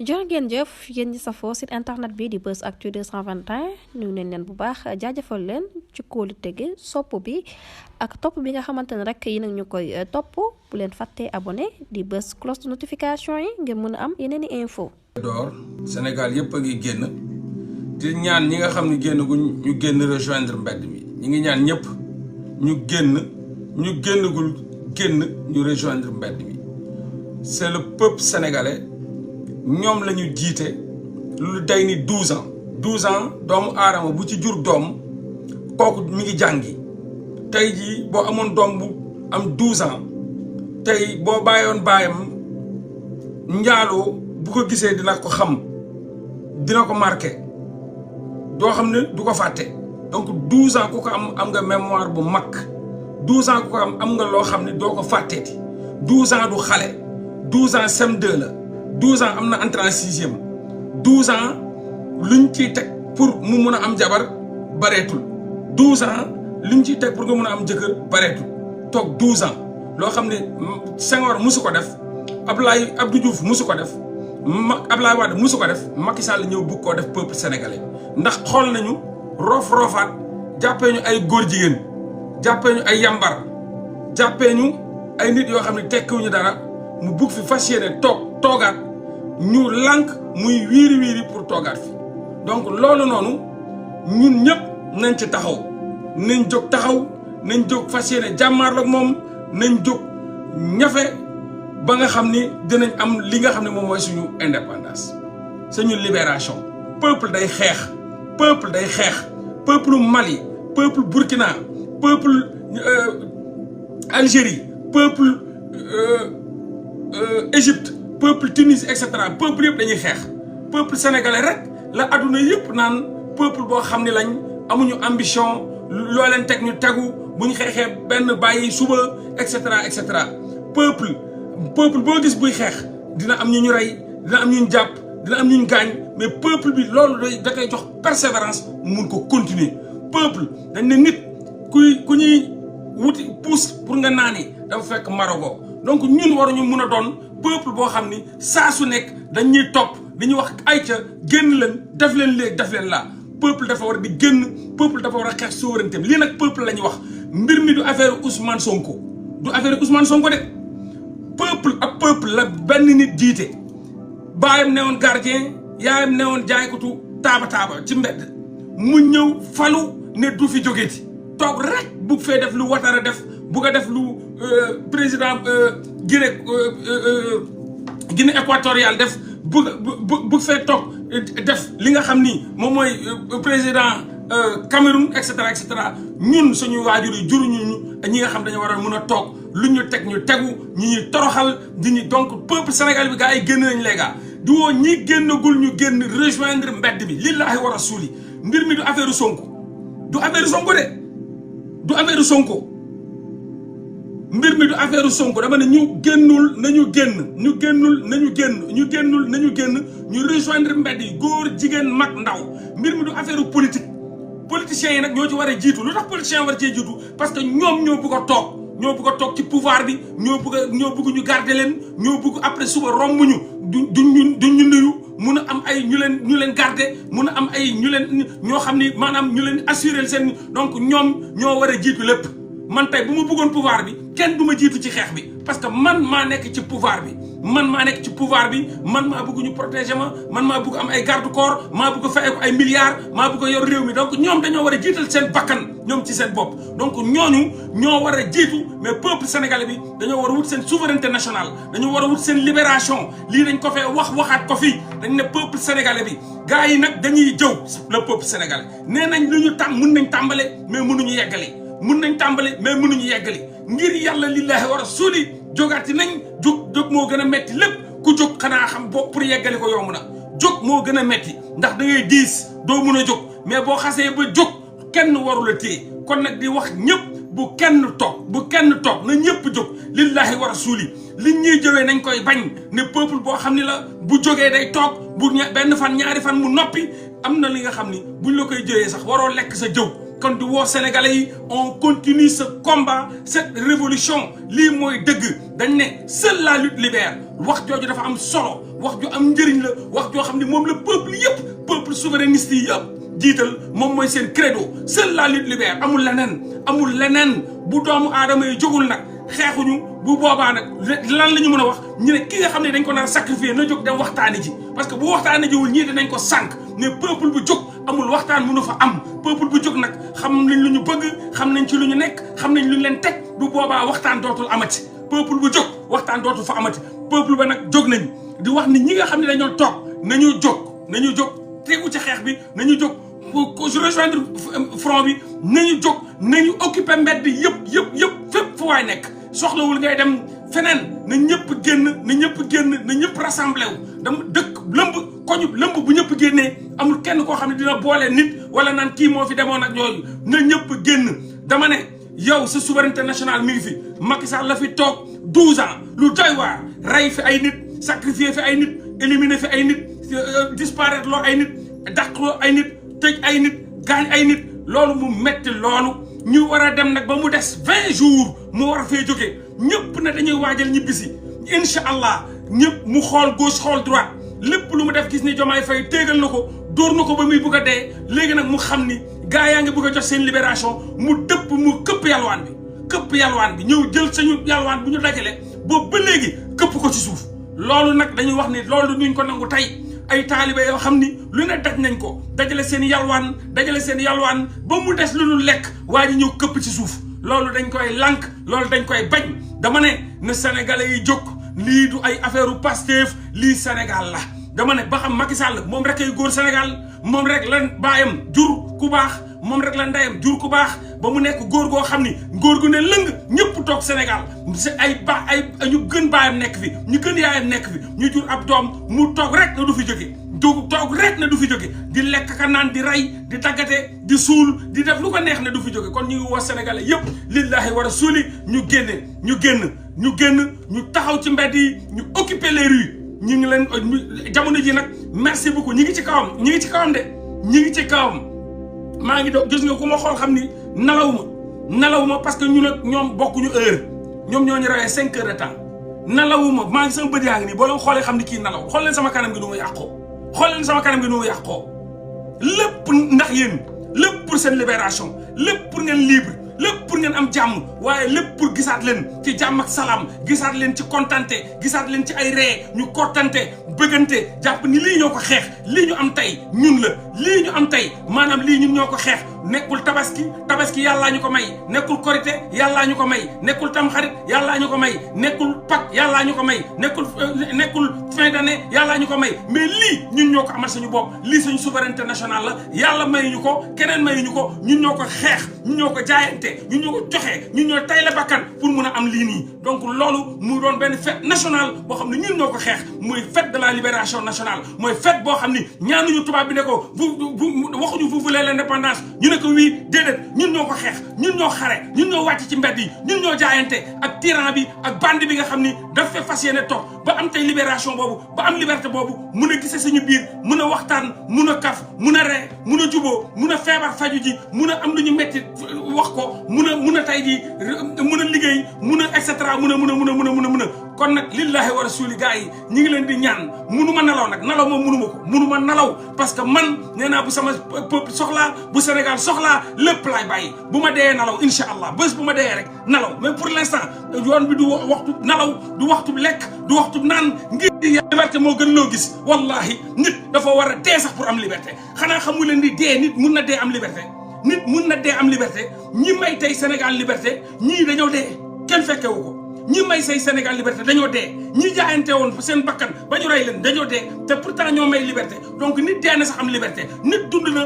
jërë ngeen jëf yéen ñi safoo site internet bi di Buzz Actu 221 nuyu nañ leen bu baax jaajëfal leen ci kóolu tege sopp bi ak topp bi nga xamante ne rek yi nag ñu koy topp bu leen fàttee abonné di bës cloche de notification yi ngeen mën a am yeneen i info door Sénégal yëpp a ngi génn di ñaan ñi nga xam ne génn gu ñu génn rejoindre mbedd mi ñi ngi ñaan ñëpp ñu génnagul génn ñu rejoindre mbedd mi c'est le peuple sénégalais ñoom la ñu jiite lu day ni 12 ans doomu aadama bu ci jur doom kooku mi ngi jàngi tey jii boo amoon doom bu am 12 ans tey boo bàyyoon baayam njaaloo bu ko gisee dina ko xam dina ko marqué doo xam ne du ko fàtte donc 12 ans ku ko am nga mémoire bu mag 12 ans ku ko am nga loo xam ne doo ko fàtteeti 12 ans du xale 12 ans CM2 la 12 ans am na entrée en sixième 12 ans luñ ciy teg pour mu mun a am jabar bareetul 12 ans luñ ciy teg pour nga mun a am jëkkër bareetul toog 12 ans loo xam ne Senghor musu ko def Abdou Diouf musu ko def Abdoulaye Wade musu ko def Macky Sall ñëw bugg koo def peuple sénégalais ndax xool nañu roofaat jàppee ñu ay góor jigéen jàppee ñu ay yambar jàppee ñu ay nit yoo xam ne tekkiwuñu dara mu bugg fi fas yéene toogaat ñu lànk muy wiiri pour toogaat fi donc loolu noonu ñun ñëpp nañ ci taxaw nañ jóg taxaw nañ jóg fas yéene jàmmaarloog moom nañ jóg ñafe ba nga xam ni dinañ am li nga xam ne moom mooy suñu indépendance suñu libération peuple day xeex peuple Mali peuple Burkina peuple Algérie peuple Égypte peuple Tunisie et cetera peuple yëpp dañuy xeex peuple sénégalais rek la adduna yëpp naan peuple boo xam ne lañ amuñu ambition loo leen teg ñu tegu bu ñu xeexee benn bàyyi suba et cetera peuple boo gis buy xeex dina am ñu rey dina am ñu jàpp dina am ñu gaañ mais peuple bi loolu da koy jox persévérance mun ko continuer peuple dañ ne nit ku ñuy wuti pousse pour nga naani dafa fekk marogo donc ñun waruñu mun a doon peuple boo xam ni saa su nekk dañuy topp dañuy wax ayca génn leen def leen léegi def leen laa peuple dafa war di génn peuple dafa war a xeex souveraineté lii nag peuple la ñuy wax mbir mi du affaire Ousmane Sonko du affaire Ousmane Sonko de peuple ak peuple la benn nit jiite baayam newoon gardien yaayam newoon jaaykatu taaba ci mbedd mu ñëw falu ne du fi jógeeti toog rek bugg fee def lu Ouattara def bugg a def lu président Guinée équatoriale def bugg fee toog def li nga xam ni moom mooy président Cameroun et cetera ñun suñu waajur yi juruñu ñi nga xam dañu war a mën a toog lu ñu teg ñu tegu ñuy toroxal di ñu donc peuple sénégal bi gars yi génn nañ léegi di woo ñi génnagul ñu génn rejoindre mbedd bi lillahi wa rasuli mbir mi du affaire Sonko du affaire Sonko de du affaire Sonko mbir mi du affaire Sonko dama ne ñu génnul nañu génn ñu rejoindre mbedd yi góor jigéen mag ndaw mbir mi du affaire politique politiciens yi nag ñoo ci war a jiitu lu tax politiciens war cee jiitu parce que ñoom ñoo bëgg a toog ci pouvoir bi ñoo bëgg ñu garder leen ñoo bëgg après suba romb ñu duñu nuyu mun a am ay ñu leen garder mun a am ay ñoo xam ni maanaam ñu leen assurer seen donc ñoom ñoo war a jiitu lépp man tey bu ma bëggoon pouvoir bi kenn du ma jiitu ci xeex bi parce que man maa nekk ci pouvoir bi man maa bëgg ñu protéger man maa bëgg am ay garde corps maa bëgg fay ko ay milliards maa bëgg yor réew mi donc ñoom dañoo war a jiital seen bakkan ñoom ci seen bopp donc ñooñu ñoo war a jiitu mais peuple sénégalais bi dañoo war a wut seen souveraineté nationale dañoo war a wut seen libération lii dañ ko fee waxaat ko fii dañ ne peuple sénégalais bi gars yi nag dañuy jëw le peuple sénégalais nee nañ lu ñu mun nañ tàmbale mais mënuñu yeggali ngir yàlla lillahi wa rasuli jógaati nañ jóg moo gën a metti lépp ku jóg xanaa xam bopp pour yeggali ko yomb na jóg moo gën a metti ndax da ngay diis doo mun a jóg mais boo xasee ba jóg kenn waru la téye kon nag di wax ñëpp bu kenn toog na ñëpp jóg lillahi wa rasuli li ñuy jëwee nañ koy bañ ne peuple boo xam ni la bu jógee day toog bu benn fan ñaari fan mu noppi am na li nga xam ni buñ la koy jëwee sax waroo lekk sa jëw kon di woo sénégalais yi on continue ce combat cette révolution lii mooy dëgg dañ ne seule la lutte libère wax jooju dafa am solo wax ju am njëriñ la wax joo xam ne moom la peuple yëpp peuple souverainiste yi yëpp jiital moom mooy seen credo seule la lutte libère amul leneen bu doomu aadama yi jógul nag xeexuñu bu boobaa nag lan la ñu mën a wax ñu ne ki nga xam ne dañ ko naan sacrifier na jóg dem waxtaani ji parce que bu waxtaani jiwul ñii dinañ ko sànq ne peuple bu jóg amul waxtaan mënu fa am peuple bu jóg nag xam nañ lu ñu bëgg xam nañ ci lu ñu nekk xam nañ lu ñu leen teg bu boobaa waxtaan dootul amati peuple bu jóg waxtaan dootul fa amati peuple ba nag jóg nañ di wax ni ñi nga xam ne dañoo toog nañu jóg tegu ci xeex bi nañu jóg rejoindre front bi nañu jóg nañu occuper mbedd yëpp fépp fu waay nekk soxlawul ngay dem feneen na ñëpp génn na ñëpp rassemblé wu dama dëkk lëmb koñu lëmb bu ñëpp génnee amul kenn koo xam ne dina boole nit wala naan kii moo fi demoon ak yooyu na ñëpp génn dama ne yow sa souveraineté nationale mi ngi fi Macky Sall la fi toog 12 ans lu doy waar rey fi ay nit sacrifier fi ay nit éliminer fi ay nit disparaître loo ay nit dàq loo ay nit tëj ay nit gaañ ay nit loolu mu metti loolu ñu war a dem nag ba mu des 20 jours mu war a fee jógee ñëpp ne dañuy waajal ñibbisi incha allah ñëpp mu xool gauche xool droite lépp lu mu def gis ni Diomaye Faye téegal na ko dóor na ko ba muy bugg a dee léegi nag mu xam ni gaa yaa ngi bëgg a jox seen libération mu dëpp mu këpp yalwaan bi ñëw jël sañu yalwaan bu ñu dajale boobu ba léegi këpp ko ci suuf loolu nag dañuy wax ni loolu duñ ko nangu tey ay taalibe yoo xam ni lu ne daj nañ ko dajale seen yalwaan ba mu des lu ñu lekk waa ji ñëw këpp ci suuf loolu dañ koy lànk loolu dañ koy bañ dama ne na sénégalais yi jóg lii du ay affaire u Pastef lii Sénégal la dama ne ba xam Macky Sall moom rek ay góor Sénégal moom rek la baayam jur ku baax moom rek la ndeyam jur ku baax ba mu nekk góor goo xam ni góor gu ne lëng ñëpp toog Sénégal ñu gën baayam nekk fi ñu gën yaayam nekk fi ñu jur ab doom mu toog rek na du fi jóge toog rek na du fi jóge di lekk ka naan di rey di tàggate di suul di def lu ko neex ne du fi jóge kon ñu ngi woo sénégalais yëpp lillahi wa rasuli ñu génn ñu taxaw ci mbedd yi ñu occuper les rues ñu ngi leen jamono ji nag merci beaucoup ñi ngi ci kawam maa ngi doon gis nga ku ma xool xam ni nalawuma parce que ñun ak ñoom bokkuñu heure ñoom ñoo ñu rawee 5 heures de temps nalawuma maa ngi sama bët yaa ngi nii boo leen xoolee xam ni kii nalaw xool leen sama kanam gi nu mu yàqoo lépp ndax yéen lépp pour seen libération lépp pour ngeen libre lépp pour ngeen am jàmm waaye lépp pour gisaat leen ci jàmm ak salaam gisaat leen ci kontante gisaat leen ci ay ree ñu kottante bëggante jàpp ni lii ñoo ko xeex lii ñu am tey ñun la lii ñu am tey maanaam lii ñun ñoo ko xeex nekkul tabaski yàllaa ñu ko may nekkul korité yàllaa ñu ko may nekkul tamxarit yàllaa ñu ko may nekkul Pâques yàllaa ñu ko may nekkul fin d'année yàllaa ñu ko may mais lii ñun ñoo ko amal suñu bopp lii suñu souveraineté nationale la yàlla mayuñu ko keneen mayuñu ko ñun ñoo ko xeex ñun ñoo ko jaayante ñun ñoo ko joxe ñun ñoo tay la bakkan pour mun a am lii nii donc loolu mu doon benn fête nationale boo xam ne ñun ñoo ko xeex muy fête de la libération nationale mooy fête boo xam ni ñaanuñu tubaab bi ne ko waxuñu vous voulez l'indépendance ñu ne ko wii déedéet ñun ñoo ko xeex ñun ñoo xare ñun ñoo wàcc ci mbedd yi ñun ñoo jaayante ak tyran bi ak bande bi nga xam ni daf fee fas yéene toog ba am tey libération boobu ba am liberté boobu mun a gise suñu biir mun a waxtaan mun a kaf mun a ree mun a juboo mun a feebar faju ji mun a am lu ñu metti wax ko mun a tey ji mun a liggéey mun a et cetera mun a kon nag lillahi wa rasuli gars yi ñi ngi leen di ñaan munu ma nalaw nag nalaw moom munu ma nalaw parce que man nee naa bu sama peuple soxlaa bu Sénégal soxlaa lépp laay bàyyi bu ma dee nalaw incha allah bés bu ma dee rek nalaw mais pour l'instant yoon bi du waxtu nalaw du waxtu lekk du waxtu naan ngir liberté moo gën loo gis wallahi nit dafa war a dee sax pour am liberté xanaa xamu leen di dee nit mun na dee am liberté nit mun na dee am liberté ñi may tey Sénégal liberté ñii dañoo dee kenn fekkewu ko ñi may say Sénégal liberté dañoo dee ñi jaayante woon seen bakkan ba ñu rey leen dañoo dee te pourtant ñoo may liberté donc nit dee na sax am liberté nit dund na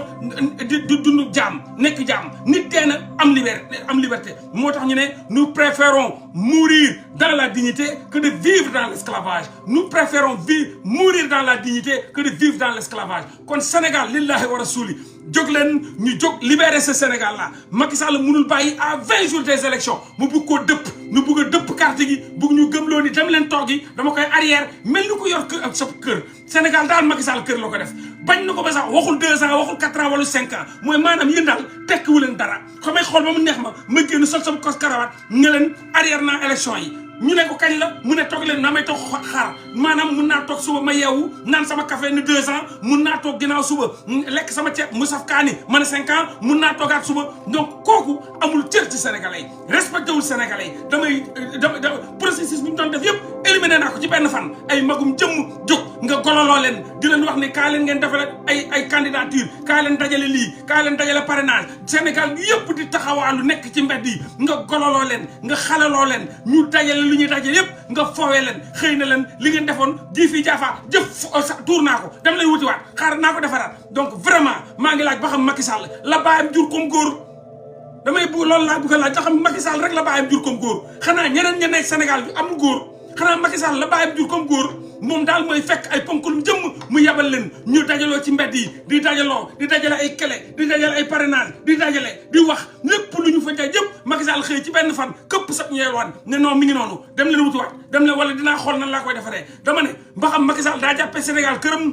di dund jaam nekk jaam nit dee na am liberté moo tax ñu ne nous préférons mourir dans la dignité que de vivre dans l'esclavage nous préférons mourir dans la dignité que de vivre dans l'esclavage kon Sénégal lillahi wa rasuli jóg leen ñu jóg libérer ce Sénégal là Macky Sall mënul bàyyi à 20 jours des élections mu bëgg koo dëpp ñu bëgg a dëpp carte gi bëgg ñu gëmloo ni dem leen toog yi dama koy arrière mel ni ko yor kër ak sa kër Sénégal daal Macky Sall kër la ko def bañ na ko ba sax waxul 2 ans waxul 4 ans wala 5 ans mooy maanaam yéen daal tekkiwu leen dara xamay xool ba mu neex ma génn sol sama kos karawaat nga leen arrière naa élection yi ñu ne ko kañ la mu ne toog leen naa may toog xaar maanaam mun naa toog suba ma yeewu naan sama café ne 2 ans mun naa toog ginnaaw suba lekk sama ceeb mu saf kaani ma ne 5 ans mun naa toogaat suba donc kooku amul cër ci sénégalais yi respecté wul sénégalais yi damay processus bi ñu doon def yëpp éliminé naa ko ci benn fan ay magum jëmm jóg nga gololoo leen di leen wax ne kaa leen ngeen defale ay candidature kaa leen dajale lii kaa leen dajale parrainage Sénégal gi yëpp di taxawaalu nekk ci mbedd yi nga gololoo leen nga xalaloo leen ñu dajale lu ñuy dajale yëpp nga foowee leen xëy na leen li ngeen defoon ji fii jaafaa jëf tuur naa ko dem lay wuti waat xaar naa ko defaraat donc vraiment maa ngi laaj ba xam Macky Sall la baayam jur comme góor damay bëgg loolu laa bëgg a laaj ba xam Macky Sall rek la baayam jur comme góor xanaa ñeneen ña nekk Sénégal bi amul góor xanaa Macky Sall la baayam jur comme góor moom daal mooy fekk ay ponkalum jëmm mu yabal leen ñu dajaloo ci mbedd yi di dajale ay clé di dajale ay parrainage di dajale di wax lépp lu ñu fa jaay yëpp Macky Sall xëy ci benn fan këpp sab ñeelwaan ne non mi ngi noonu dem leen wutuwaat dem leen wala dinaa xool nan laa koy defaree dama ne ba xam Macky Sall daa jàppee Sénégal këram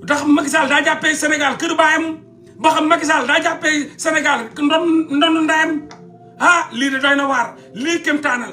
ba xam Macky Sall daa jàppee Sénégal kër baayam ba xam Macky Sall daa jàppee Sénégal ndonu ndayam ah lii de doy na waar lii kéemtaanal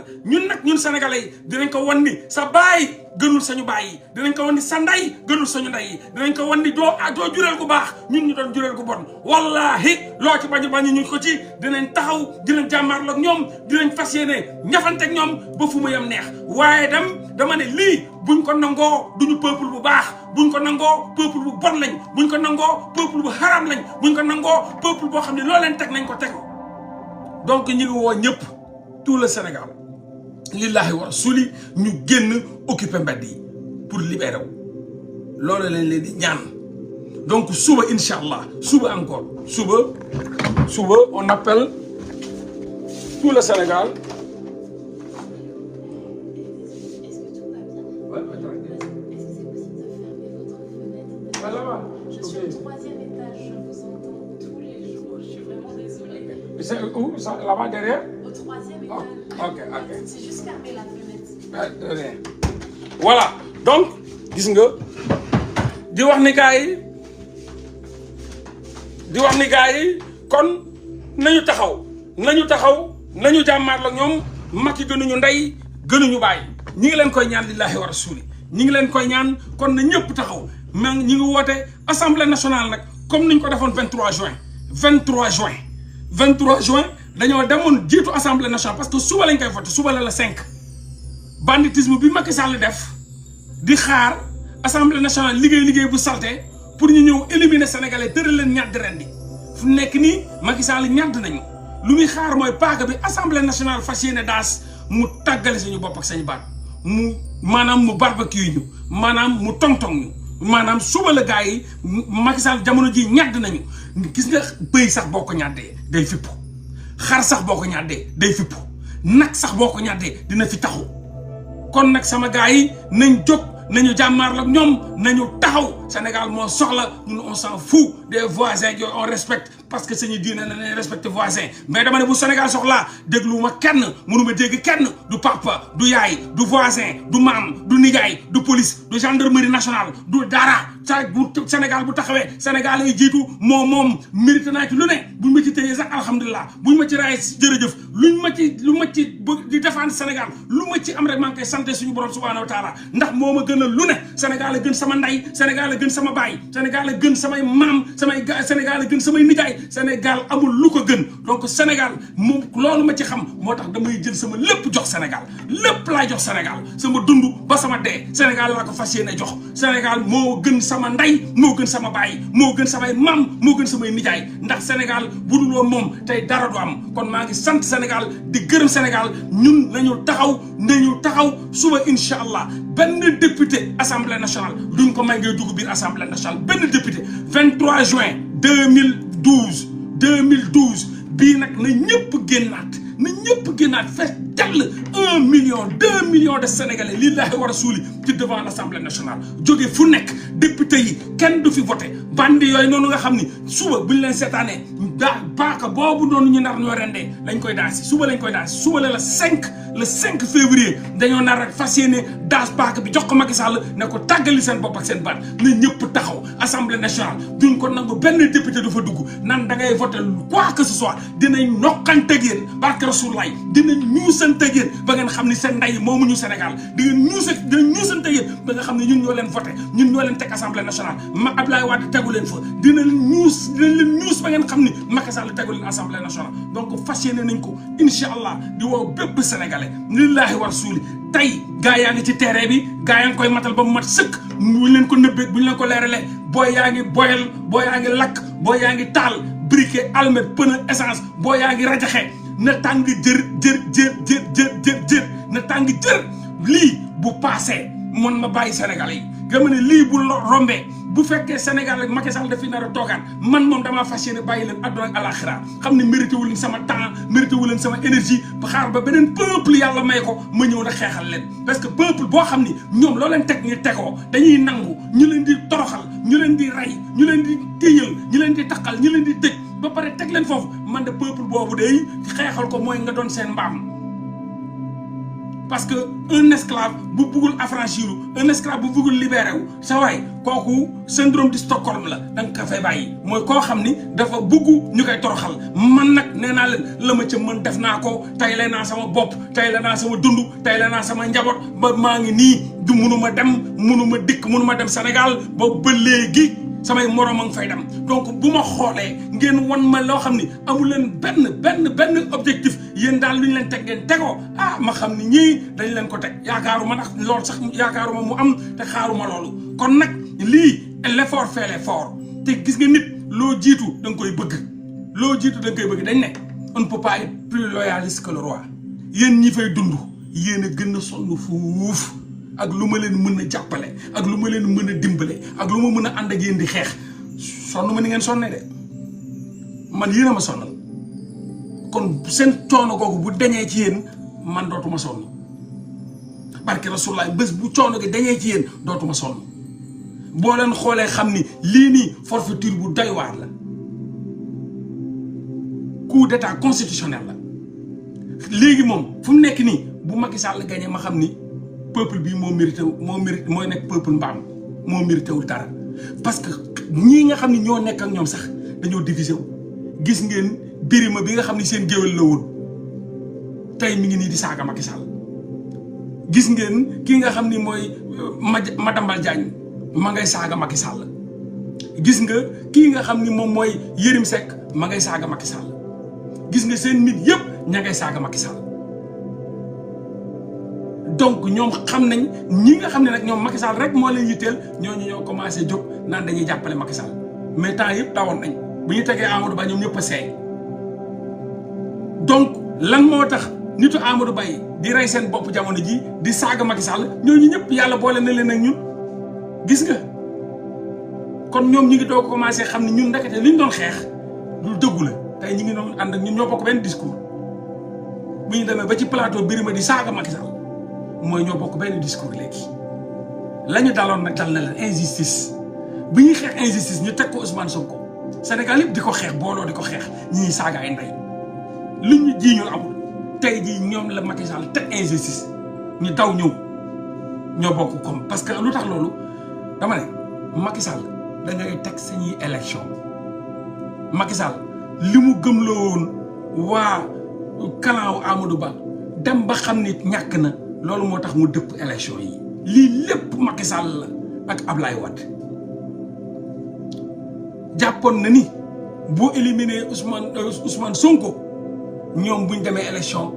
ñun sénégalais yi dinañ ko wan ni sa baay gënul sañu baay yi dinañ ko wan ni sa ndey gënul sañu ndey yi dinañ ko wan ni doo jureel ku baax ñun ñu doon jureel ku bon wallahi loo ci bañu ñu ko ci dinañ taxaw dinañ jàmmaarloog ñoom dinañ fas yéene ñafanteeg ñoom ba fu mu yem neex waaye dama ne lii buñ ko nangoo duñu peuple bu baax buñ ko nangoo peuple bu bon lañ buñ ko nangoo peuple bu haram lañ buñ ko nangoo peuple boo xam ne loo leen teg nañ ko teg donc ñu ngi woo ñëpp tout le Sénégal lillahi wa rasuli ñu génn occupé mbedd yi pour libérer wu loolu lañ leen di ñaan donc suba incha allah suba encore suba on appelle tout le Sénégal. Je suis au 3e étage, je vous entends tous les jours, je suis vraiment désolée. C'est où ça, là-bas derrière? Au 3e étage. Ok. C'est juste fermer la fenêtre. Voilà donc gis nga di wax ni gars yi kon nañu taxaw nañu jàmmaar la ñoom Macky gënuñu ndey gënuñu bàyyi ñi ngi leen koy ñaan lillahi wa rasuli ñi ngi leen koy ñaan kon na ñëpp taxaw mais ñi ngi woote assemblée nationale nag comme niñ ko defoon 23 juin dañoo demoon jiitu assemblée nationale parce que suba lañ koy voté suba la 5 banditisme bi Macky Sall def di xaar assemblée nationale liggéey bu salté pour ñu ñëw éliminer sénégalais tëral leen ñàdd ren di fu nekk nii Macky Sall ñàdd nañu lu muy xaar mooy paaka bi assemblée nationale fas yéene daas mu tàggale suñu bopp ak sañu baat maanaam mu barbecue ñu maanaam mu tong-tong ñu maanaam suba la gars yi Macky Sall jamono ji ñàdd nañu gis nga bëy sax boo ko ñàddee day fippu xar sax boo ko ñàddee day fippu nag sax boo ko ñàddee dina fi taxu kon nag sama gars yi nañ jóg nañu jàmmaar la ñoom nañu taxaw Sénégal moo soxla ñun on s'en fout des voisins yooyu on respecte parce que suñu diine nañ respecté voisin mais dama ne bu Sénégal soxlaa dégluwuma kenn mënuma dégg kenn du papa du yaay du voisin du maam du nijaay du police du gendarmerie nationale du dara Sénégal bu taxawee Sénégal ay jiitu moom mérité naa ci lu ne buñ ma ci téyee sax alhamdulilah buñ ma ci raay jërëjëf lu ma ci di défendre Sénégal lu ma ci am rek maa ngi koy sant suñu borom subhanahu wa taala ndax moo ma gën a lu ne Sénégal a gën sama ndey Sénégal a gën sama baay Sénégal a gën samay maam Sénégal a gën samay nijaay Sénégal amul lu ko gën donc Sénégal moom loolu ma ci xam moo tax damay jël sama lépp jox Sénégal lépp laay jox Sénégal sama dund ba sama dee Sénégal laa ko fas yéene jox Sénégal moo gën sama ndey moo gën sama baay moo gën samay maam moo gën samay nijaay ndax Sénégal bu dul woon moom tey dara du am kon maa ngi sant Sénégal di gërëm Sénégal ñun nañu taxaw suba incha allah benn député assemblée nationale duñ ko may ngay dugg biir assemblée nationale benn député 23 juin 2012 bii nag na ñëpp génnaat fees dell 1 million 2 millions de sénégalais lillahi wa rasuli ci devant l'Assemblée nationale jóge fu nekk député yi kenn du fi voté bandi yooyu noonu nga xam ni suba buñ leen seetaanee baaka boobu noonu ñu nar ñoo rendee lañ koy daasi suba lañ koy daasi suba la le 5 février dañoo nar rek fas yéene daas baaka bi jox ko Macky Sall ne ko tàggali seen bopp ak seen baat na ñëpp taxaw Assemblée nationale duñ ko nangu benn député du fa dugg nan da ngay voté quoi que ce soit dinañ nokkanteeg yéen barke Rasulaay dinañ ñuusanteeg yéen ba ngeen xam ni seen ndey moomuñu Sénégal dinañ ñuusanteeg yéen ba nga xam ne ñun ñoo leen voté ñun ñoo leen teg Assemblée nationale ma Abdoulaye Wade tegu leen fa dinañ leen ñuus ba ngeen xam ni Macky Sall tegu leen Assemblée nationale donc fas yéene nañ ko incha allah di woo bépp sénégalais lillahi wa rasuli tey gaa yaa ngi ci terrain bi gaa yaa ngi koy matal ba mu mat sëkk buñ leen ko nëbbee buñ leen ko leeralee booy yaa ngi boyal booy yaa ngi lakk booy yaa ngi taal briquet almet pneu essence booy yaa ngi rajaxe na tàng jër na tàng jër lii bu paasee man ma bàyyi sénégalais yi gama ne lii bu rombee bu fekkee Sénégal rek Macky Sall dafi nar a toogaan man moom damaa fas yéene bàyyi leen àdduna ak alaxira xam ne mérité wu leen sama temps mérité wu leen sama énergie ba xaar ba beneen peuple yàlla may ko ma ñëw na xeexal leen parce que peuple boo xam ni ñoom loo leen teg ñu tegoo dañuy nangu ñu leen di toroxal ñu leen di rey ñu leen di téyal ñu leen di taqal ñu leen di tëj ba pare teg leen foofu man de peuple boobu day xeexal ko mooy nga doon seen mbaam parce que un esclave bu bëggul affranchir un esclave bu bëggul libéré wu sa waay kooku syndrome de Stockholm la da nga ko fay bàyyi mooy koo xam ni dafa bëggu ñu koy toroxal man nag nee naa leen la ma ca mën def naa ko tay la naa sama bopp tay la naa sama dund tay la naa sama njaboot ba maa ngi nii du munuma dem Sénégal ba léegi samay morom a ngi fay dem donc bu ma xoolee ngeen wan ma loo xam ni amu leen benn objectif yéen daal lu ñu leen teg ngeen tegoo ma xam ni ñii dañ leen ko teg yaakaaruma nag loolu sax yaakaaruma mu am te xaaruma loolu kon nag lii l'effort fait l'effort te gis nga nit loo jiitu da nga koy bëgg dañ ne on ne peut pas être plus loyaliste que le roi yéen ñi fay dund yéen a gën a sonn fuuf ak lu ma leen mën a jàppale ak lu ma leen mën a dimbale ak lu ma mën a ànd ak yéen di xeex sonn ma ni ngeen sonne de man yéen a ma sonnal kon seen coono googu bu dañee ci yéen man dootuma sonn barke Rasulullah bés bu coono gi dañee ci yéen dootuma sonn boo leen xoolee xam ni lii nii forfaiture bu doy waar la coup d'état constitutionnel la léegi moom fu mu nekk nii bu Macky Sall gagné ma xam ni peuple bi moo mérité mooy nekk peuple mbaam moo mérité wul dara parce que ñii nga xam ne ñoo nekk ak ñoom sax dañoo divisé wu gis ngeen Birima bi nga xam ne seen géwél la woon tey mi ngi nii di saaga Macky Sall gis ngeen kii nga xam ni mooy Madambal Diagne ma ngay saaga Macky Sall gis nga kii nga xam ni moom mooy Yérim Seck ma ngay saaga Macky Sall gis nga seen nit yëpp ña ngay saaga Macky Sall donc ñoom xam nañ ñi nga xam ne nag ñoom Macky Sall rek moo leen yitteel ñooñu ñoo commencé jóg naan dañuy jàppale Macky Sall mais temps yëpp dawoon nañ bu ñu tegee Amadou Ba ñoom ñëpp a seey donc lan moo tax nitu Amadou Ba yi di rey seen bopp jamono ji di saaga Macky Sall ñooñu ñëpp yàlla boole na leen ak ñun gis nga kon ñoom ñu ngi doog commencé xam ne ñun ndekete li ñu doon xeex lu dëggu la tey ñu ngi doon ànd ak ñun ñoo bokk benn discours bu ñu demee ba ci plateau Birima di saaga Macky Sall mooy ñoo bokk benn discours léegi la ñu daloon nag dal na leen injustice bu ñuy xeex injustice ñu teg ko Ousmane Sonko Sénégal yëpp di ko xeex booloo di ko xeex ñi ñuy saaga ay ndey lu ñu ji ñun amul tey jii ñoom la Macky Sall teg injustice ñu daw ñëw ñoo bokk comme parce que lu tax loolu dama ne Macky Sall da ngay teg sañuy élection Macky Sall li mu gëmloo woon waa kalaaw Amadou Ba dem ba xam ni ñàkk na loolu moo tax mu dëpp élection yi lii lépp Macky Sall la ak Ablaye Wade jàppoon na ni boo éliminer Ousmane Sonko ñoom buñ demee élection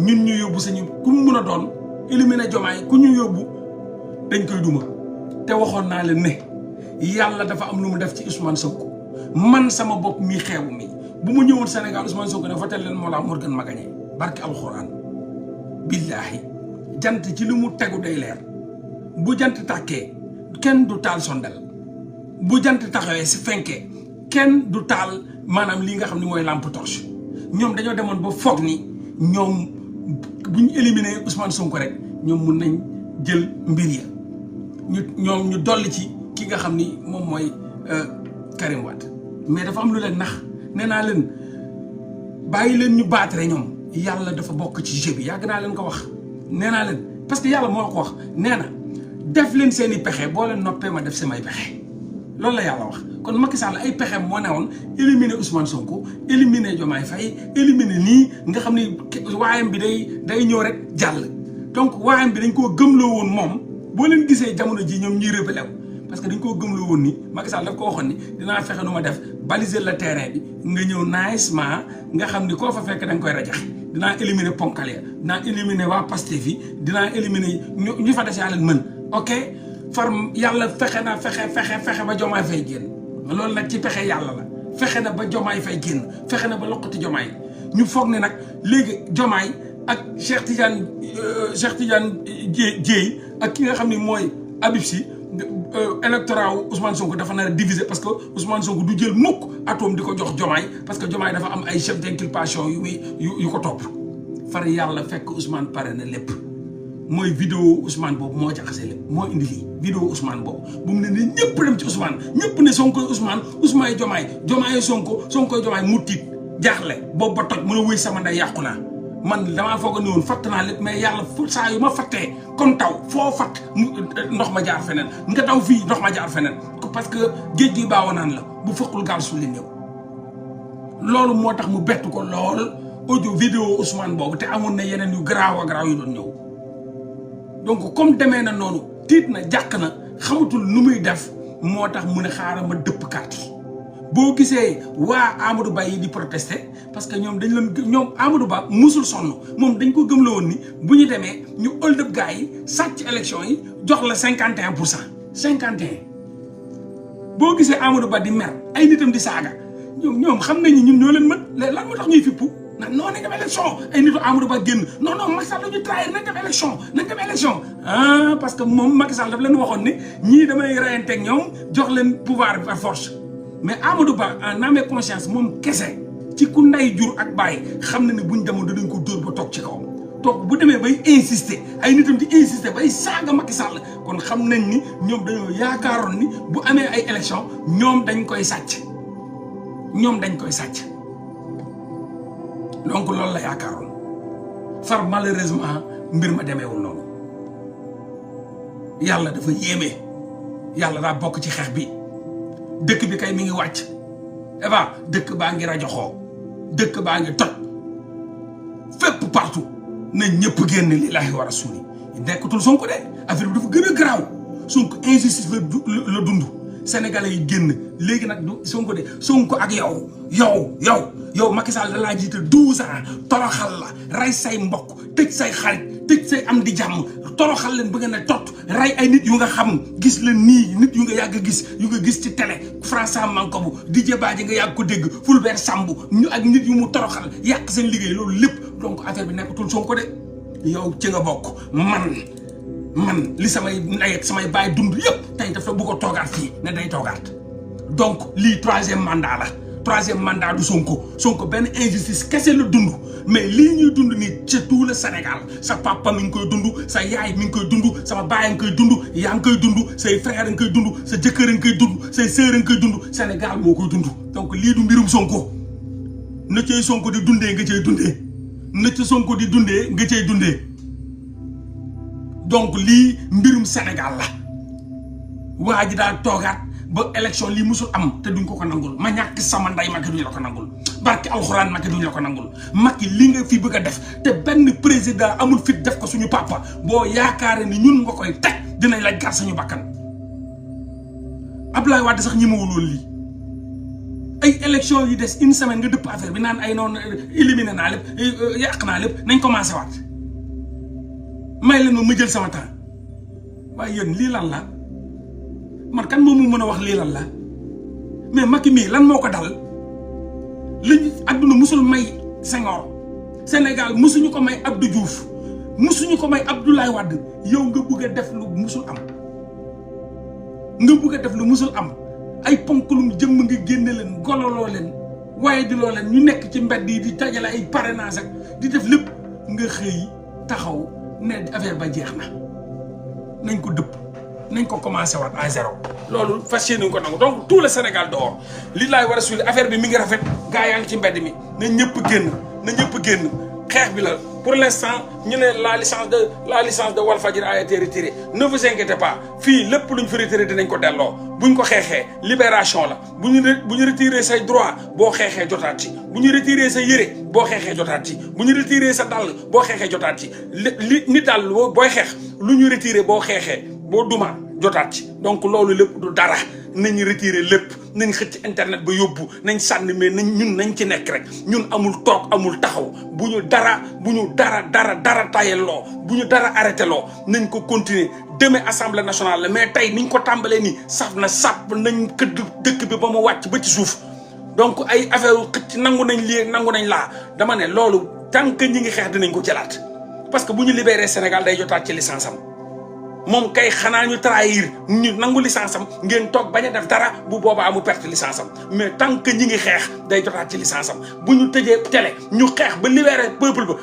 ñun ñu yóbbu sañu ku mu mun a doon éliminer Diomaye ku ñu yóbbu dañ koy duma te waxoon naa leen ne yàlla dafa am lu mu def ci Ousmane Sonko man sama bopp mi xeewu mi bu mu ñëwoon Sénégal Ousmane Sonko ne votel leen Mollah Morgun ma gagné barke alxuraan billaahi jant ci li mu tegu day leer bu jant tàkkee kenn du taal sondel bu jant taxawee si fenkee kenn du taal maanaam lii nga xam ne mooy lampe torche ñoom dañoo demoon ba foog ni ñoom bu ñu éliminer Ousmane Sonko rek ñoom mun nañ jël mbir ya ñu dolli ci ki nga xam ni moom mooy Karim Wade mais dafa am lu leen nax nee naa leen bàyyi leen ñu baatare ñoom yàlla dafa bokk ci jeu bi yàgg naa leen ko wax nee naa leen parce que yàlla moo ko wax nee na def leen seen i pexe boo leen noppee ma def samay pexe loolu la yàlla wax kon Macky Sall ay pexe moo ne woon éliminer Ousmane Sonko éliminer Diomaye Faye éliminer nii nga xam ni waayam bi day ñëw rek jàll donc waayam bi dañ koo gëmloo woon moom boo leen gisee jamono ji ñoom ñuy rebelle parce que dañ koo gëmloo woon ni Macky Sall daf ko waxoon ni dinaa fexe nu ma def baliser le terrain bi nga ñëw nicement nga xam ni koo fa fekk da nga koy rajax dinaa éliminer ponkal ya dinaa éliminer waa Pastef yi dinaa éliminer ñu fa des yaa leen mën ok far yàlla fexe ba Diomaye Faye génn loolu nag ci pexe yàlla la fexe na ba Diomaye Faye génn fexe na ba loqati Diomaye ñu foog ne nag léegi Diomaye ak Cheikh Tidiane Dièye ak ki nga xam ni mooy Habib Sy électorat wu Ousmane Sonko dafa nar a diviser parce que Ousmane Sonko du jël mukk atome di ko jox Diomaye parce que Diomaye dafa am ay chef d'inculpation yu ko topp far yàlla fekk Ousmane pare na lépp mooy vidéo Ousmane boobu moo jaxase lépp moo indi lii vidéo Ousmane boobu bu mu ne ne ñëpp dem ci Ousmane ñëpp ne Sonko Ousmane Diomaye Sonko Diomaye mu tiit jaaxle boobu ba toj mën a wéy sama nday yàqu naa man damaa foog a ne woon fatt naa lépp mais yàlla saa yu ma fattee comme taw foo fatt ndox ma jaar feneen nga taw fii ndox ma jaar feneen parce que géej gi baawa naan la bu fekkul gaal su li néew loolu moo tax mu bett ko lool audio vidéo Ousmane boobu te amoon na yeneen yu garaaw a garaaw yu doon ñëw donc comme demee na noonu tiit na jàq na xamatul nu muy def moo tax mu ne xaaral ma dëpp carte yi boo gisee waa Amadou Ba yi di protester parce que ñoom ñoom Amadou Ba musul sonn moom dañ ko gëmla woon ni bu ñu demee ñu hold up gars yi sàcc élection yi jox la 51%. boo gisee Amadou Ba di mer ay nitam di saaga ñoom xam nañu ñun ñoo leen mën lan moo tax ñuy fippu non nañ dem élection ay nitu Amadou Ba génn non Macky Sall la ñu trahir nañ dem élection parce que moom Macky Sall daf leen waxoon ni ñii damay reyanteeg ñoom jox leen pouvoir bi par force mais Amadou Ba en âme et conscience moom kese ci ku nday jur ak bàyyi xam na ne buñ demoon danañ ko dóor ba toog ci kawam toog bu demee bay insister ay nitam di insister bay saaga Macky Sall kon xam nañ ni ñoom dañoo yaakaaroon ni bu amee ay élection ñoom dañ koy sàcc donc loolu la yaakaaroon far malheureusement mbir ma demeewul noonu yàlla dafa yéeme yàlla daa bokk ci xeex bi dëkk bi kay mi ngi wàcc Eva dëkk baa ngi rajoxoo dëkk baa ngi toj fépp partout na ñëpp génn lillaahi wa rasuuli nekkatul Sonko de affaire bi dafa gën a garaaw Sonko injustice la dund Sénégalais yi génn léegi nag du Sonko de Sonko ak yow Macky Sall da laa jiite 12 ans toroxal la rey say mbokk tëj say xarit tëj say am di jàmm toroxal leen ba ngeen ne tot rey ay nit yu nga xam gis leen nii nit yu nga yàgg gis ci télé François Mankobu Didier Badji nga yàgg ko dégg Fulbert Sambou ñu ak nit yu mu toroxal yàq seen liggéey loolu lépp donc affaire bi nekkatul Sonko de yow ci nga bokk man li samay ndey ak samay baay dund yëpp tey dafa bëgg a toogaat fii ne day toogaat donc lii troisième mandat du Sonko benn injustice kese la dund mais lii ñuy dund nii c'est tout le Sénégal sa papa mi ngi koy dund sa yaay mi ngi koy dund sama baay ngi koy dund yaa ngi koy dund say frère ngi koy dund sa jëkkër ngi koy dund say sœur ngi koy dund Sénégal moo koy dund donc lii du mbirum Sonko na cay Sonko di dundee nga cay dundee na ca Sonko di dundee nga cay dundee donc lii mbirum Sénégal la waa ji daal toogaat ba élection lii musul am te duñ ko nangul ma ñàkk sama nday Macky duñ la ko nangul barke alxuraan Macky duñ la ko nangul Macky li nga fi bëgg a def te benn président amul fit def ko suñu papa boo yaakaare ni ñun nga koy teg dinañ la gar suñu bakkan Abdoulaye Wade sax ñi ma wuloon lii ay élection yi des une semaine nga dëpp affaire bi naan ay noonu éliminé naa lépp yàq naa lépp nañ commencé waat may leen ma jël sama temps waaye yéen lii lan la man kan moom mu mën a wax lii lan la mais Macky mii lan moo ko dal lañu adduna musul may Senghor Sénégal musuñu ko may Abdou Diouf musuñu ko may Abdoulaye Wade yow nga bëgg a def lu musul am ay ponkalum jëmm nga génne leen gololoo leen waaye di loola ñu nekk ci mbedd yi di dajale ay parrainage ak di def lépp nga xëy taxaw ne affaire ba jeex na nañ ko dëpp nañ ko commencé waat à zéro loolu fas yéene ko nangu donc tout le Sénégal dehors li laay war a suuli affaire bi mi ngi rafet gaa yaa ngi ci mbedd mi na ñëpp génn xeex bi la pour l'instant ñu ne la licence de walfadjiri a été retirée ne vous inquiétez pas fii lépp luñ fi retiré dinañ ko delloo buñ ko xeexee libération la bu ñu retiré say droit boo xeexee jotaat ci bu ñu retiré sa yére boo xeexee jotaat ci bu ñu retiré sa dàll boo xeexee jotaat ci li nit daal booy xeex lu ñu retiré boo xeexee boo duma jotaat ci donc loolu lépp du dara nañ retiré lépp nañ xëcc internet ba yóbbu nañ sànni mais nañ ci nekk rek ñun amul toog amul taxaw bu ñu dara tayelloo bu ñu dara arrêté loo nañ ko continuer demain assemblée nationale la mais tey niñ ko tàmbalee nii saf na sàpp nañ këdd dëkk bi ba mu wàcc ba ci suuf donc ay affaire xëcc nangu nañ lii nangu nañ laa dama ne loolu tant que ñi ngi xeex dinañ ko jëlaat parce que bu ñu libéré Sénégal day jotaat ci licence am moom kay xanaa ñu trahir ñu nangu licence am ngeen toog bañ a def dara bu boobaa mu perte licence am mais tant que ñi ngi xeex day jotaat ci licence am bu ñu tëjee télé ñu xeex ba libéré peuple ba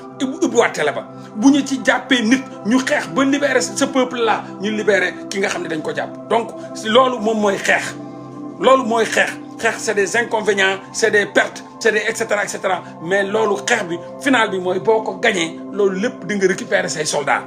ubbiwaat télé ba bu ñu ci jàppee nit ñu xeex ba libéré ce peuple là ñu libéré ki nga xam ne dañ ko jàpp donc loolu moom mooy xeex loolu mooy xeex c'est des inconvénients c'est des pertes c'est des et cetera mais loolu xeex bi final bi mooy boo ko gañee loolu lépp di nga récupérer say soldats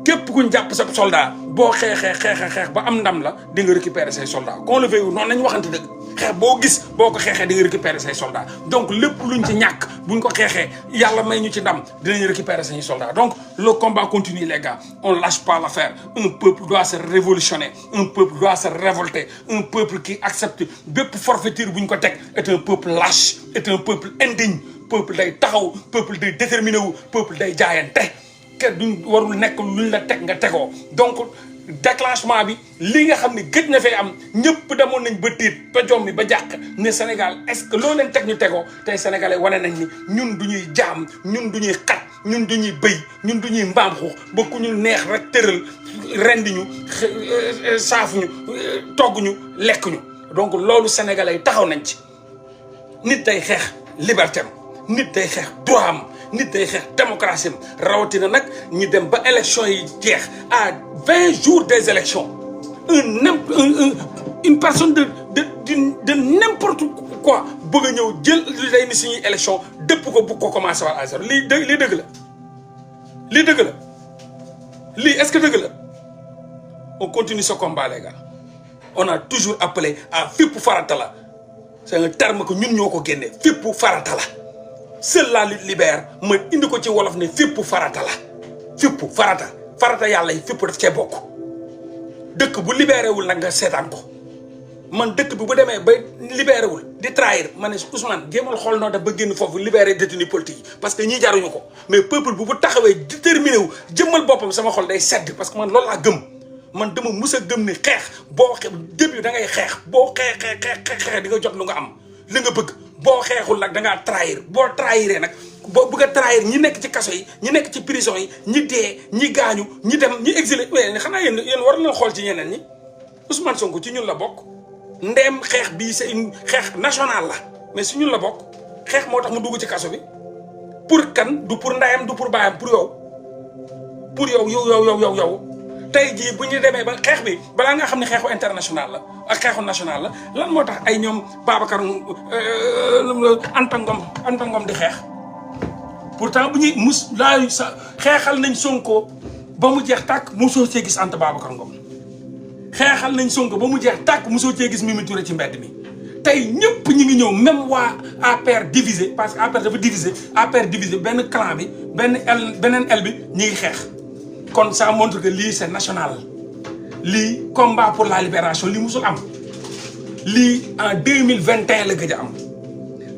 képp kuñ jàpp sa soldat boo xeexee ba am ndam la di nga récupérer say soldats qu'on le veuille ou non nañ waxante dëgg xeex boo gis boo ko xeexee di nga récupérer say soldats donc lépp luñ ci ñàkk buñ ko xeexee yàlla may ñu ci ndam dinañ récupérer say soldats donc le combat continue les gars on lâche pas l'affaire un peuple doit se révolutionner un peuple doit se révolter un peuple qui accepte bépp forfaiture buñ ko teg est un peuple lâche est un peuple indigne peuple day taxaw peuple day déterminé wu peuple day jaayante kenn duñ warul nekk luñ la teg nga tegoo donc déclenchement bi li nga xam ne gëj na fee am ñëpp demoon nañ ba tiit ba jommi ba jàq ne Sénégal est-ce que loolu leen teg ñu tegoo tey sénégalais wane nañ ni ñun du ñuy jaam ñun du ñuy xat ñun du ñuy bëy ñun du ñuy mbaam xuux ba ku ñu neex rek tëral rendi ñu saafu ñu togg ñu lekk ñu donc loolu sénégalais yi taxaw nañ ci nit day xeex liberté am nit day xeex droit am nit day xeex démocratie am rawatina nag ñi dem ba élection yi jeex à 20 jours des élections une personne de n'importe quoi bëgg a ñëw jël li day ni suñuy élection dëpp ko bu ko commencé waat à zéro lii dëgg la lii est-ce que dëgg la on continue ce combat les gars on a toujours appelé à fippu farata la c'est un terme que ñun ñoo ko génnee fippu farata la seule la lutte libère ma indi ko ci wolof ne fippu farata la fippu farata yàlla yi fippu daf cee bokk dëkk bu libéré wul nag nga seetaan ko man dëkk bi bu demee ba libéré wul di trahir ma ne Ousmane jéemal xool noo def ba génn foofu libéré détenu politique yi parce que ñii jaruñu ko mais peuple bu taxawee déterminé wu jëmmal boppam sama xol day sedd parce que man loolu laa gëm man dama mus a gëm ni xeex boo début da ngay xeex boo xeex di nga jot lu nga am li nga bëgg boo xeexul nag da ngaa trahir boo trahiree nag boo bëgg a trahir ñi nekk ci kaso yi ñi nekk ci prison yi ñi dee ñi gaañu ñi dem ñi exilé mais xanaa yéen war na xool ci ñeneen ñi Ousmane Sonko ci ñun la bokk ndeem xeex bii c'est une xeex nationale la mais si ñun la bokk xeex moo tax mu dugg ci kaso bi pour kan du pour ndayam du pour baayam pour yow tey jii bu ñu demee ba xeex bi balaa nga xam ne xeexu international la ak xeexu national la lan moo tax ay ñoom Babacar Anta Ngom di xeex pourtant bu ñuy xeexal nañ Sonko ba mu jeex tàkk mosoo cee gis Anta Babacar Ngom xeexal nañ Sonko ba mu jeex tàkk mosoo cee gis Mimi Touré ci mbedd mi tey ñëpp ñi ngi ñëw même waa APR divisé parce que APR dafa divisé benn clan bi beneen el bi ñi ngi xeex kon ça montre que lii c'est national lii combat pour la libération lii musul am lii en 2021 la gëj a am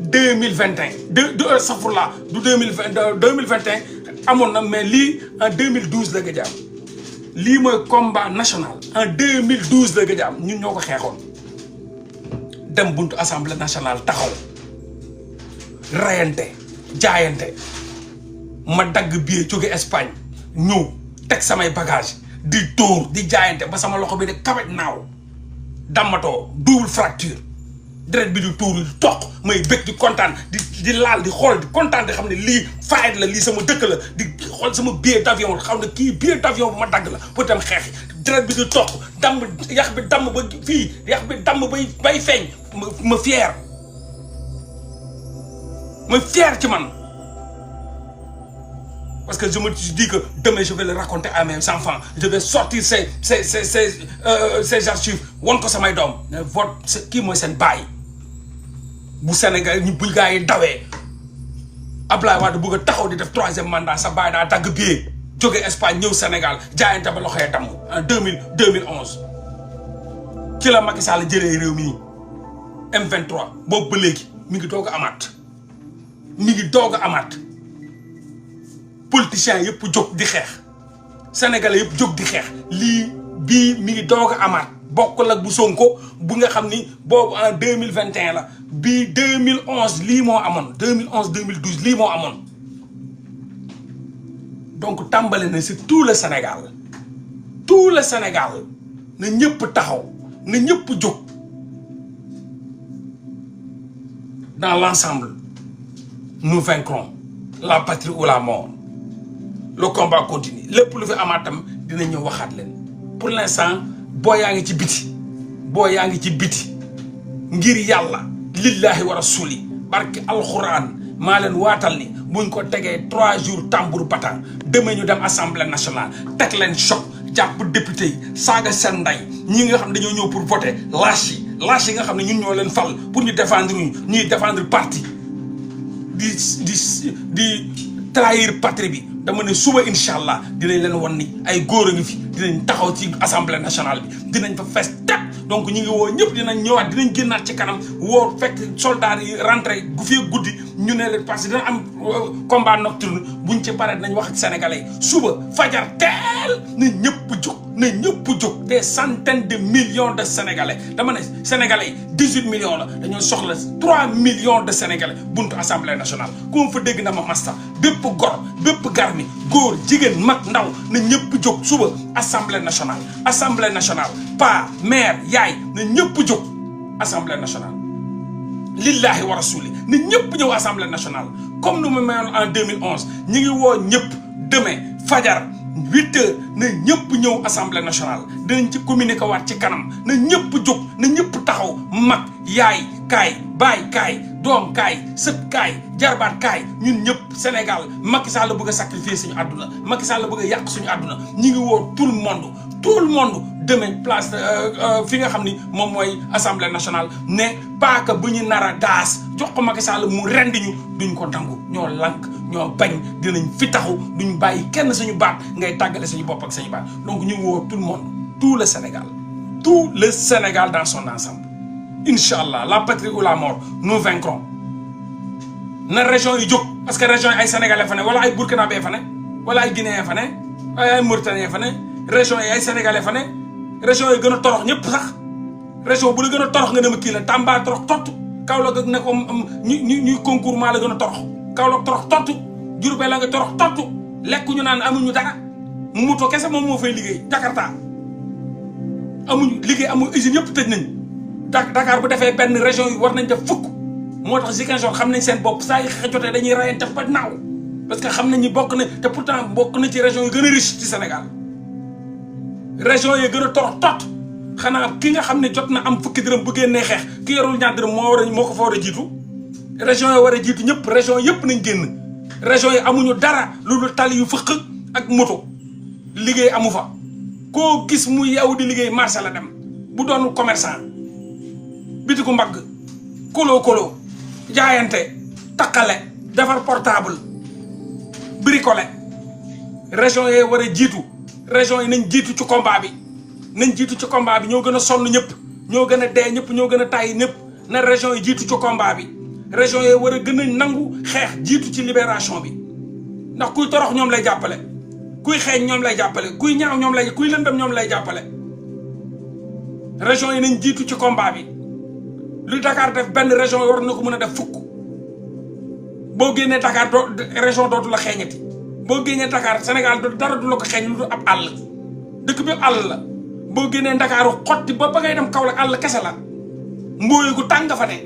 2021 safurla du 2021 amoon na mais lii en 2012 la gëj a am lii mooy combat national en 2012 la gëj a am ñun ñoo ko xeexoon dem buntu assemblée nationale taxaw rayante jaayante ma dagg billet jóge Espagne ñëw teg samay bagage di dóor di jaayante ba sama loxo bi de kabaj naaw dammatoo double fracture deret bi di tuuru di toq may bëgg di kontaan di laal di xool di kontaan di xam ne lii fayda la lii sama dëkk la di xool sama billet d'avion xam ne kii billet d'avion bu ma dagg la pour dem xeexi deret bi di toq damm yax bi damm ba fii yax bi damm bay feeñ ma fier ci man parce que je me suis dit que demain je vais le raconter à mes enfants je vais sortir ces archives won ko samay doom vote kii mooy seen baay bu Sénégal ñu buñ gaa yi dawee Abdoulaye Wade bëgg a taxaw di def 3e mandat sa baay daa dagg billet jóge Espagne ñëw Sénégal jaayante ba loxoy damm en 2011 ci la Macky Sall jëlee réew mi M23 boobu ba léegi mi ngi doog a amaat politiciens yëpp jóg di xeex sénégalais yëpp jóg di xeex lii bii mi ngi doog a amaat bokkul ak bu Sonko bu nga xam ni boobu en 2021 la bii 2011 lii moo amoon 2012 lii moo amoon donc tàmbale na c'est tout le Sénégal na ñëpp taxaw na ñëpp jóg dans l'ensemble nous vaincrons la patrie ou la mort le combat continue lépp lu fi amaatam dina ñëw waxaat leen pour l'instant boo yaa ngi ci biti ngir yàlla lillahi wa rasuli barke alxuraan maa leen waatal ni buñ ko tegee 3 jours tambour battant demain ñu dem assemblée nationale teg leen choc jàpp député yi saaga seen ndey ñi nga xam dañoo ñëw pour voter lâche yi nga xam ne ñun ñoo leen fal pour ñu défendre ñuy défendre parti di trahir patrie bi dama ne suba incha allah dinañ leen wan ni ay góor a ngi fi dinañ taxaw ci assemblée nationale bi dinañ fa fees teg donc ñu ngi woo ñëpp dinañ ñëwaat dinañ génnaat ci kanam woo fekk soldats yi rentré gu fi guddi ñu ne leen parce que dina am combat nocturne buñ ci paree dinañ wax ak sénégalais suba fajar teel na ñëpp jóg des centaines de millions de sénégalais dama ne sénégalais 18 millions la dañoo soxla 3 millions de sénégalais buntu assemblée nationale ku ma fa dégg na ma masta bépp gor bépp garmi góor jigéen mag ndaw na ñëpp jóg suba assemblée nationale pa mère yaay na ñëpp jóg assemblée nationale lillahi wa rasuli na ñëpp ñëw assemblée nationale comme nu mu meloon en 2011 ñi ngi woo ñëpp demain fajar 8 heures na ñëpp ñëw assemblée nationale dinañ ci communiqué waat ci kanam na ñëpp jóg na ñëpp taxaw mag yaay kaay baay kaay doom kaay sët kaay jarbaat kaay ñun ñëpp Sénégal Macky Sall la bëgg a sacrifier suñu àdduna Macky Sall la bëgg a yàq suñu àdduna ñi ngi woo tout le monde demain place fi nga xam ni moom mooy assemblée nationale ne paaka bu ñu nar a daas jox ko Macky Sall mu rendi ñu duñ ko dangu ñoo lank ñoo bañ dinañ fi taxu duñ bàyyi kenn suñu baat ngay tàggale suñu bopp ak suñu baat donc ñu ngi woo tout le monde tout le Sénégal dans son ensemble Inch'Allah la patrie ou la mort nous vaincrons na région yi jóg parce que région yi ay sénégalais fa ne wala ay burkinabé fa ne wala ay guinéen fa ne ay mauritanien fa ne région yi ay sénégalais fa ne région yi gën a torox ñëpp sax région bu la gën a torox nga ne ma kii la Tamba torox tott Kaolack ne ko ñuy concours maa la gën a torox Kaolack torox tott Diourbel la nga torox tott lekk ñu naan amuñu dara mu moto kese moom moo fay liggéey Jakarta amuñu liggéey amuñu usine yëpp tëj nañ Dakar bu defee benn région yi war nañ def fukk moo tax Ziguinchor xam nañ seen bopp saa yi jotee dañuy rayante ba naaw parce que xam nañ ni bokk na te pourtant bokk na ci région yi gën a riche ci Sénégal région yi gën a torox tot xanaa ki nga xam ne jot na am fukki dërëm bu génnee xeex ki yorul ñaar dërëm moo ko fa war a jiitu région yi war a jiitu ñëpp région yëpp nañ génn région yi amuñu dara loolu tali yu fëq ak moto liggéey amu fa koo gis mu yow di liggéey marché la dem bu doon commerçant bitiku mbagg kolo jaayante takkale defar portable bricolé région yi war a jiitu région yi nañ jiitu ci combat bi ñoo gën a sonn ñëpp ñoo gën a dee ñëpp ñoo gën a tàyyi ñëpp na région yi jiitu ci combat bi région yi war a gën a nangu xeex jiitu ci libération bi ndax kuy torox ñoom lay jàppale kuy xeeñ ñoom lay jàppale kuy ñaaw ñoom lay kuy lëndëm ñoom lay jàppale région yi nañ jiitu ci combat bi lu Dakar def benn région yi war na ko mën a def fukk boo génnee Dakar région dootu la xeeñati boo génnee Dakar Sénégal dara du la ko xeeñ lu dul ab àll dëkk bi àll la boo génnee Dakar xotti ba ngay dem Kaolack àll kese la mbooyu gu tàng fa ne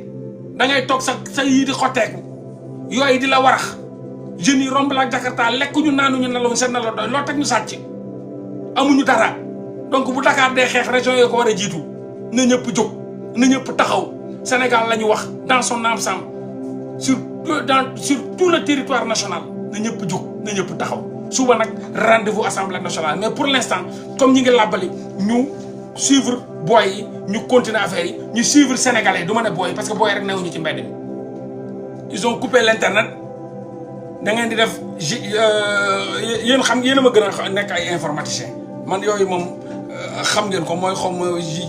da ngay toog sa yii di xotteeku yooyu di la warax jeunes yi romb la ak Jakarta lekkuñu naanuñu nelaw seen nelaw doy loo teg ñu sàcc amuñu dara donc bu Dakar dee xeex région yoo ko war a jiitu na ñëpp jóg na ñëpp taxaw Sénégal la ñu wax dans son ensemble sur tout le territoire national na ñëpp jóg na ñëpp taxaw suba nag rendez-vous assemblée nationale mais pour l'instant comme ñi ngi làbbali ñu suivre boy yi ñu continuer affaire yi ñu suivre sénégalais du ma ne boy parce que boy rek newuñu ci mbedd mi ils ont coupé l'internet da ngeen di def yéen xam yéen a ma gën a nekk ay informaticien man yooyu moom xam ngeen ko mooy xaw ma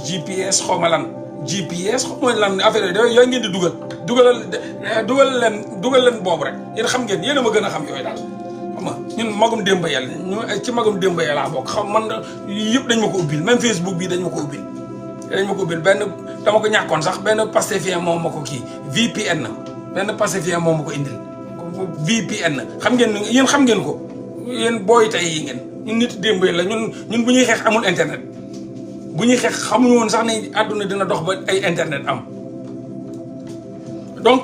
GPS xaw ma lan GPS xaw ma lan affaire yooyu ngeen di dugal leen boobu rek yéen xam ngeen yéen a ma gën a xam yooyu daal xam nga ñun magum démb yàlla ñu ci magum démb yàlla bokk xam man yëpp dañ ma ko ubbil même Facebook bii dañ ma ko ubbil benn dama ko ñàkkoon sax benn pastefien moom ma ko kii VPN benn pastefien moom ma ko indil VPN xam ngeen ko yéen booy tey yi ngeen ñun nit démb la ñun bu ñuy xeex amul internet bu ñuy xeex xamuñu woon sax ne àdduna dina dox ba ay internet am donc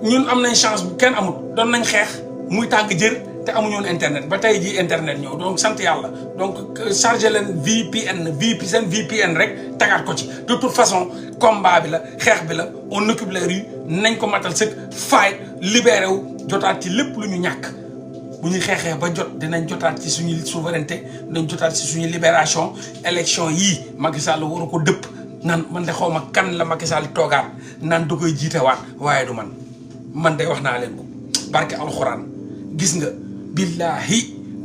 ñun am nañ chance bu kenn amul doon nañ xeex muy tàng jër te amuñu woon internet ba tey jii internet ñëw donc sant yàlla donc chargé leen seen VPN rek tagaat ko ci de toute façon combat bi la xeex bi la on occupe les rues nañ ko matal sëkk fight libéré wu jotaat ci lépp lu ñu ñàkk bu ñu xeexee ba jot dinañ jotaat ci suñu souveraineté dinañ jotaat ci suñu libération élection yii Macky Sall waru ko dëpp nan man de xaw ma kan la Macky Sall toogaat nan du koy jiitewaat waaye du man de wax naa leen ko barke alxuraan gis nga billahi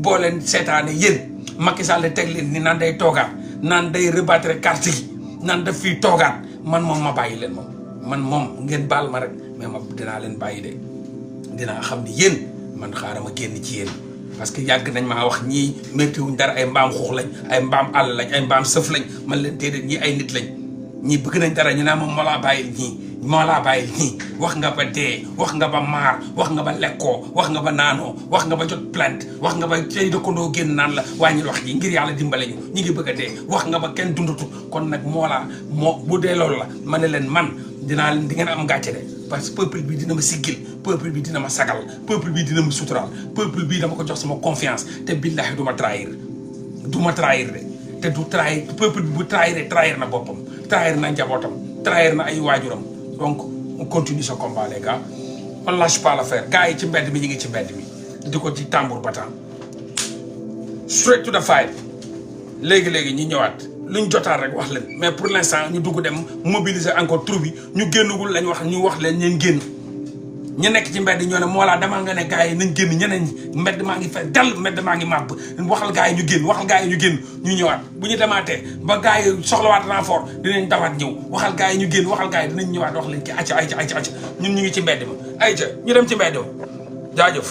boo leen seetaane yéen Macky Sall teg leen ni naan day toogaat naan day rebattre carte yi naan daf fii toogaat man moom ma bàyyi leen moom ngeen baal ma rek mais ma dinaa leen bàyyi de dinaa xam ni yéen man xaaral ma génn ci yéen parce que yàgg nañ maa wax ñii méttiwuñ dara ay mbaam xuux lañ ay mbaam àll lañ ay mbaam sëf lañ man leen déedéet ñii ay nit lañ ñii bëgg nañ dara ñu naa moom moo laa bàyyil ñii wax nga ba dee wax nga ba maar wax nga ba lekkoo wax nga ba naanoo wax nga ba jot plainte wax nga ba cay dëkkandoo génn naan la wàññil wax ji ngir yàlla dimbale ñu ñi ngi bëgg a dee wax nga ba kenn dundatu kon nag moo bu dee loolu la ma ne leen man di ngeen am gàcce de parce que peuple bi dina ma siggil peuple bi dina ma sagal peuple bi dina ma sutural peuple bi dama ko jox sama confiance te billahi du ma trahir de te du trahir peuple bi bu trahir na boppam trahir na njabootam trahir na ay waajuram donc on continue ce combat les gars on lâche pas l'affaire gars yi ci mbedd mi ñu ngi ci mbedd mi di ko ci tambour battant straight to the fight léegi ñu ñëwaat luñ jotaat rek wax leen mais pour l'instant ñu dugg dem mobiliser encore troupe bi ñu génnagul lañ wax ñu wax leen ñeen génn ñu nekk ci mbedd ñoo ne moo laa demal nga ne gars yi nañ génn ñeneen ñi mbedd maa ngi fay dal mbedd maa ngi màbb waxal gars yi ñu génn ñu ñëwaat bu ñu demaatee ba gars yi soxlawaat renfort dinañ dawaat ñëw waxal gars yi ñu génn waxal gars yi dinañ ñëwaat wax leen ci acca ñun ñu ngi ci mbedd ma ayca ñu dem ci mbedd ma jaajëf